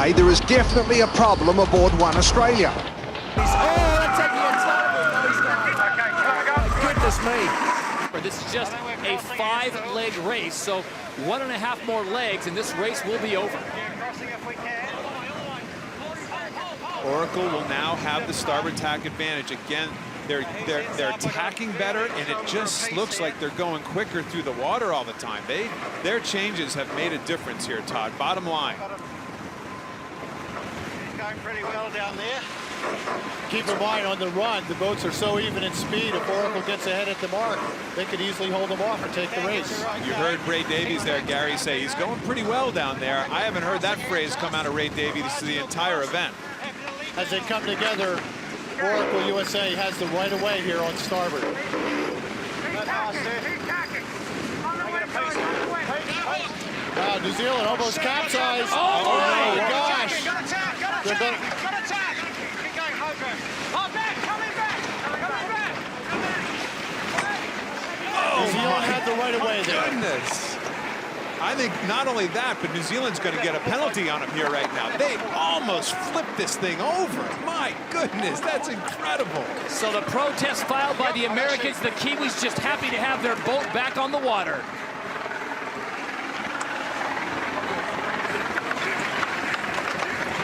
forestay, there is definitely a problem aboard One Australia. Goodness me. This is just a 5-leg race, so 1.5 more legs and this race will be over. Oracle will now have the starboard tack advantage. Again, they're tacking better, and it just looks like they're going quicker through the water all the time. Their changes have made a difference here, Todd. Bottom line. Going pretty well down there. Keep in mind, on the run, the boats are so even in speed. If Oracle gets ahead at the mark, they could easily hold them off and take the race. You heard Ray Davies there, Gary, say he's going pretty well down there. I haven't heard that phrase come out of Ray Davies the entire event. As they come together, Oracle USA has the right of way here on starboard. Wow, New Zealand almost capsized. Oh my gosh! New Zealand had the right of way there. Goodness. I think not only that, but New Zealand's going to get a penalty on them here right now. They almost flipped this thing over. My goodness, that's incredible. So the protest filed by the Americans, the Kiwis just happy to have their boat back on the water.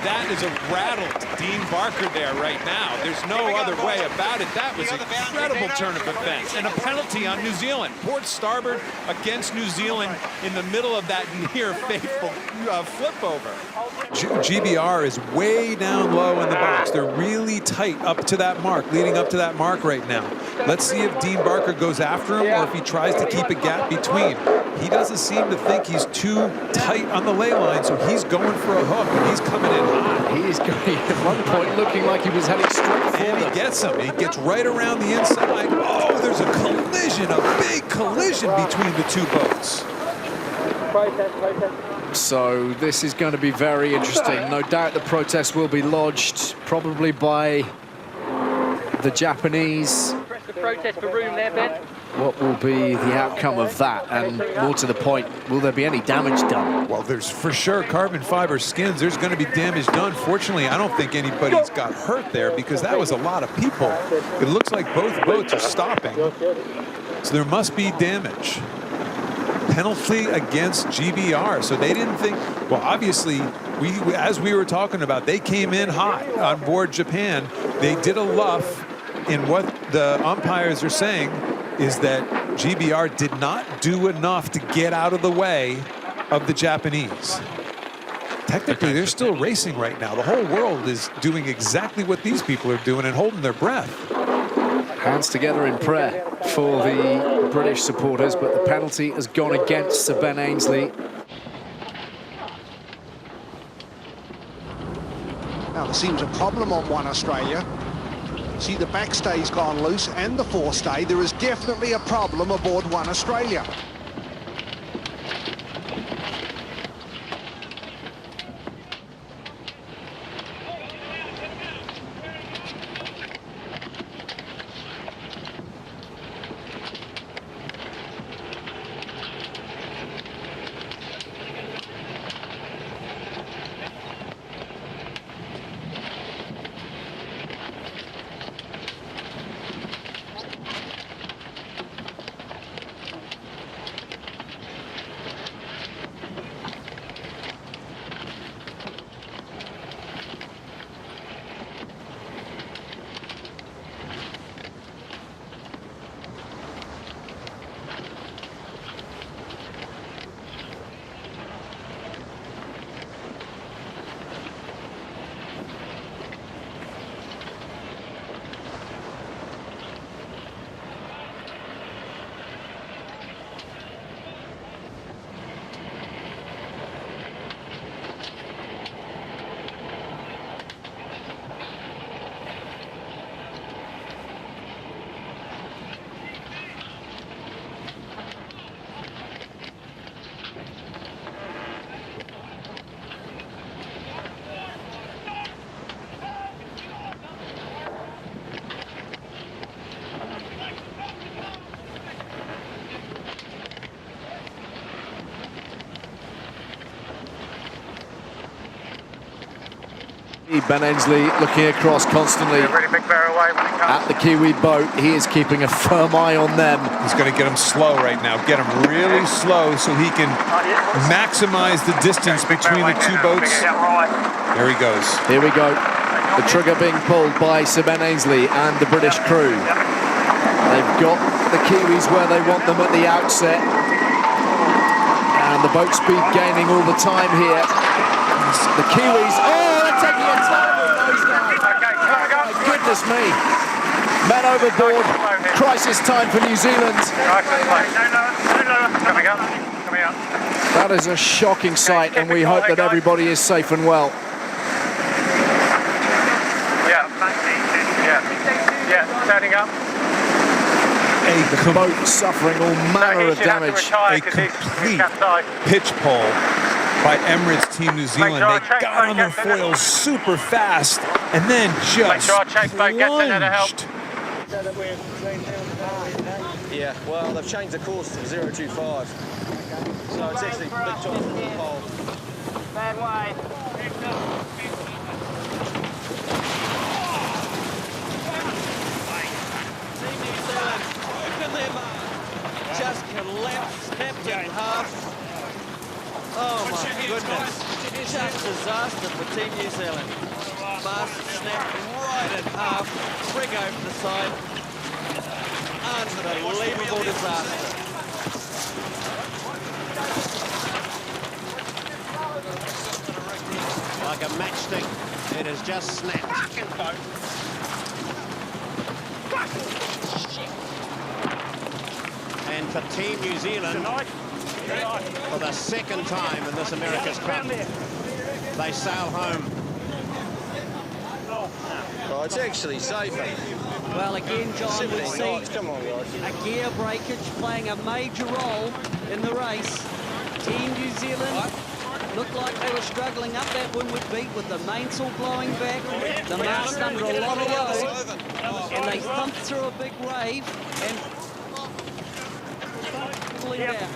That is a rattled Dean Barker there right now. There's no other way about it. That was an incredible turn of events and a penalty on New Zealand. Port starboard against New Zealand in the middle of that near fateful flip over. GBR is way down low in the box. They're really tight up to that mark, leading up to that mark right now. Let's see if Dean Barker goes after him or if he tries to keep a gap between. He doesn't seem to think he's too tight on the ley line, so he's going for a hook, and he's coming in hot. He is going at one point looking like he was heading straight for And he gets him. He gets right around the inside. Oh, there's a collision, a big collision between the two boats. So this is going to be very interesting. No doubt the protest will be lodged, probably by the Japanese. Press the protest for room there, Ben. What will be the outcome of that? And more to the point, will there be any damage done? Well, there's for sure carbon fiber skins. There's going to be damage done. Fortunately, I don't think anybody's got hurt there because that was a lot of people. It looks like both boats are stopping. So there must be damage. Penalty against GBR. So they didn't think, well, obviously, as we were talking about, they came in hot on board Japan. They did a luff in what the umpires are saying is that GBR did not do enough to get out of the way of the Japanese. Technically, they're still racing right now. The whole world is doing exactly what these people are doing and holding their breath. Hands together in prayer for the British supporters, but the penalty has gone against Sir Ben Ainslie. Now there seems a problem on One Australia. See, the backstay's gone loose and the forestay. There is definitely a problem aboard One Australia. Ben Ainsley looking across constantly at the Kiwi boat. He is keeping a firm eye on them. He's going to get him slow right now. Get him really slow so he can maximize the distance between the two boats. There he goes. Here we go. The trigger being pulled by Sir Ben Ainsley and the British crew. They've got the Kiwis where they want them at the outset. And the boat speed gaining all the time here. The Kiwis, they're taking a terrible nosedive. Oh, my goodness me. Men overboard. Crisis time for New Zealand. That is a shocking sight, and we hope that everybody is safe and well. Yeah, standing up. A boat suffering all manner of damage. A complete pitch pull by Emirates Team New Zealand. They got on their foils super fast and then just plunged. Yeah, well, they've changed the course to 025. So it's actually big time for the pole. Bad way. Just collapsed, snapped in half. Oh my goodness. Just disaster for Team New Zealand. Mast snapped right in half, rig over the side. Unbelievable disaster. Like a matchstick, it has just snapped. And for Team New Zealand, for the second time in this America's Cup, they sail home. Oh, it's actually safer. Well, again, John, we see a gear breakage playing a major role in the race. Team New Zealand looked like they were struggling up that windward beat with the mainsail blowing back, the mast under a lot of load, and they thumped through a big wave and pulling out.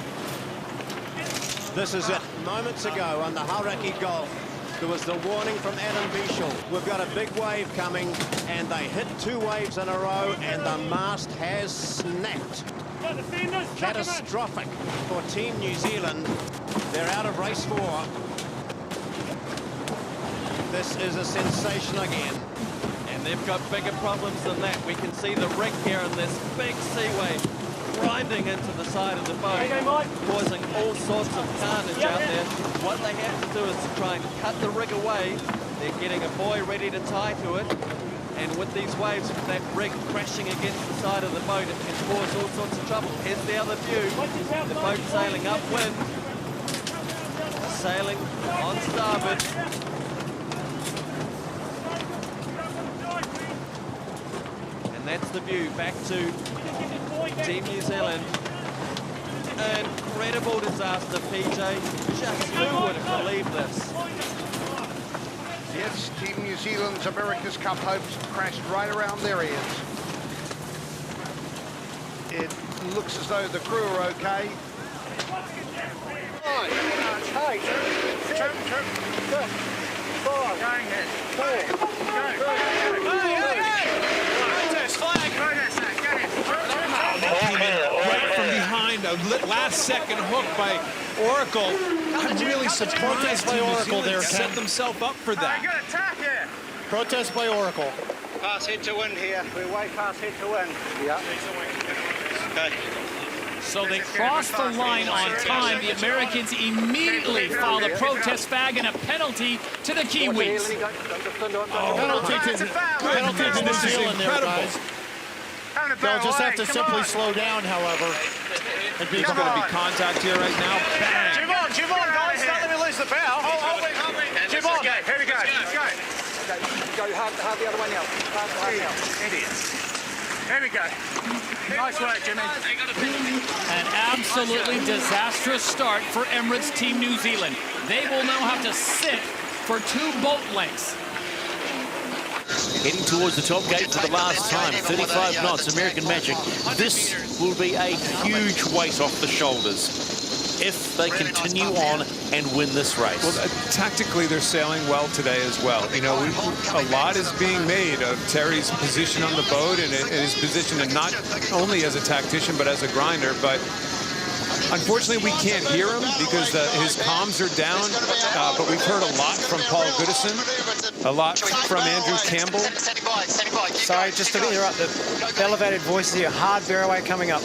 This is it. Moments ago on the Hauraki Gulf, there was the warning from Adam Bichel. We've got a big wave coming, and they hit two waves in a row, and the mast has snapped. Catastrophic for Team New Zealand. They're out of race 4. This is a sensation again. And they've got bigger problems than that. We can see the rig here in this big sea wave grinding into the side of the boat, causing all sorts of carnage out there. What they have to do is to try and cut the rig away. They're getting a buoy ready to tie to it. And with these waves, that rig crashing against the side of the boat, it can cause all sorts of trouble. Here's the other view. The boat sailing upwind, sailing on starboard. And that's the view back to Team New Zealand. Incredible disaster, PJ. Just who would have believed this? Yes, Team New Zealand's America's Cup hopes crashed right around their ears. It looks as though the crew are okay. Right from behind, a last-second hook by Oracle. I'm really surprised by Oracle there, set themselves up for that. Good attack here. Protest by Oracle. Pass head to wind here. We're way past head to wind. Yeah. Okay. So they crossed the line on time. The Americans immediately filed a protest flag and a penalty to the Kiwis. Penalty to New Zealand there, guys. They'll just have to simply slow down, however. And there's going to be contact here right now. Bang! Jim on, guys. Don't let me lose the bow. Jim on. Here we go. Let's go. Go hard the other way now. Idiots. Here we go. Nice work, Jimmy. An absolutely disastrous start for Emirates Team New Zealand. They will now have to sit for 2 boat lengths. Heading towards the top gate for the last time, 35 knots, American Magic. This will be a huge weight off the shoulders. if they continue on and win this race. Well, tactically, they're sailing well today as well. You know, a lot is being made of Terry's position on the boat and his position, and not only as a tactician but as a grinder. But unfortunately, we can't hear him because his comms are down. But we've heard a lot from Paul Goodison, a lot from Andrew Campbell. Sorry, just to interrupt, the elevated voices here. Hard bear-away coming up.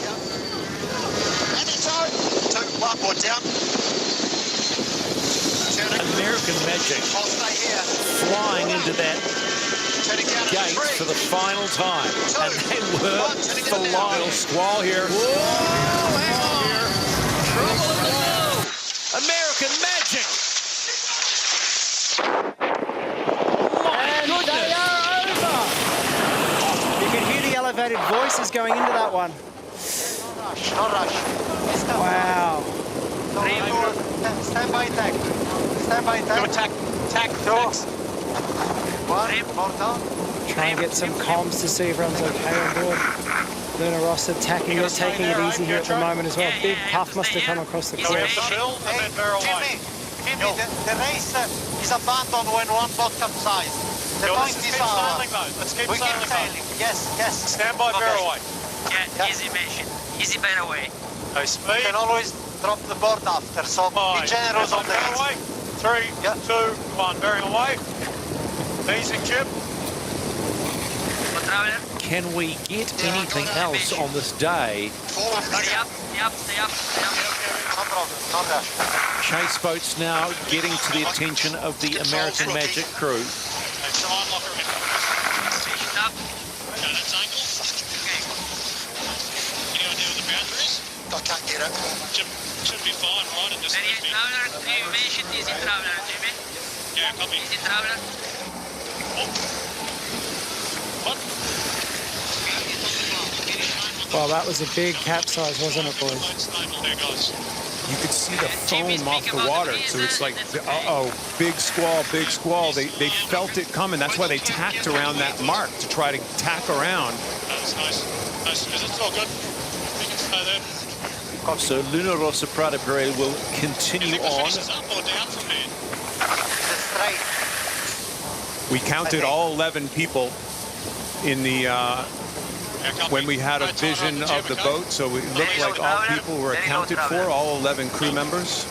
American Magic flying into that gate for the final time. And they were flying. Little squall here. Whoa, hang on. Trouble in the middle. American Magic. And they are over. You can hear the elevated voices going into that one. No rush. Wow. Stand by tack. Stand by tack. Tack. One, down. Try and get some comms to see everyone's okay on board. Luna Ross attacking it, taking it easy here at the moment as well. Big puff must have come across the course. Jimmy, the race is abandoned when one boat capsizes. The point is ours. Let's keep We keep sailing. Yes. Stand by, bear away. Yeah, easy mission. Easy bear away. Hey, You speed. can always drop the board after, so be generous on the bear away. 3, 2, 1, bearing away. Easy, Chip. Can we get anything else on this day? Stay up. No problem, no rush. Chase boats now getting to the attention of the American Magic crew. I can't get it. Should be fine, right? At this Traveler, you mentioned easy traveler, Jimmy. Yeah, copy. Easy traveler. Well, that was a big capsize, wasn't it, boys? You could see the foam off the water, so it's like, uh-oh, big squall. They felt it coming. That's why they tacked around that mark to try to tack around. That's nice. It's all good. We can stay there. So Luna Rossa Prada Pirelli will continue on. We counted all 11 people in the when we had a vision of the boat, so it looked like all people were accounted for, all 11 crew members.